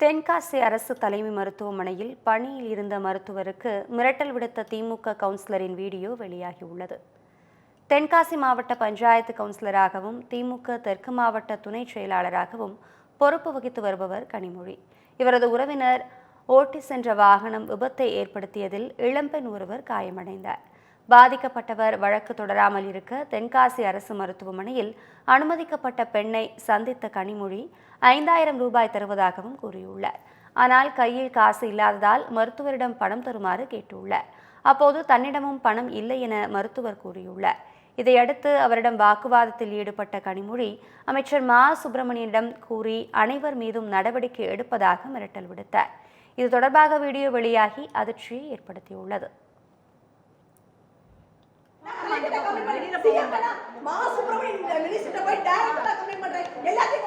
தென்காசி அரசு தலைமை மருத்துவமனையில் பணியில் இருந்த மருத்துவருக்கு மிரட்டல் விடுத்த திமுக கவுன்சிலரின் வீடியோ வெளியாகியுள்ளது. தென்காசி மாவட்ட பஞ்சாயத்து கவுன்சிலராகவும் திமுக தெற்கு மாவட்ட துணை செயலாளராகவும் பொறுப்பு வகித்து வருபவர் கனிமொழி. இவரது உறவினர் ஓட்டி சென்ற வாகனம் விபத்தை ஏற்படுத்தியதில் இளம்பெண் ஒருவர் காயமடைந்தார். பாதிக்கப்பட்டவர் வழக்கு தொடராமல் இருக்க தென்காசி அரசு மருத்துவமனையில் அனுமதிக்கப்பட்ட பெண்ணை சந்தித்த கனிமொழி 5000 ரூபாய் தருவதாகவும் கூறியுள்ளார். ஆனால் கையில் காசு இல்லாததால் மருத்துவரிடம் பணம் தருமாறு கேட்டுள்ளார். அப்போது தன்னிடமும் பணம் இல்லை என மருத்துவர் கூறியுள்ளார். இதையடுத்து அவரிடம் வாக்குவாதத்தில் ஈடுபட்ட கனிமொழி அமைச்சர் மா சுப்பிரமணியனிடம் கூறி அனைவர் மீதும் நடவடிக்கை எடுப்பதாக மிரட்டல் விடுத்தார். இது தொடர்பாக வீடியோ வெளியாகி அதிர்ச்சியை ஏற்படுத்தியுள்ளது. எல்லாத்தையும்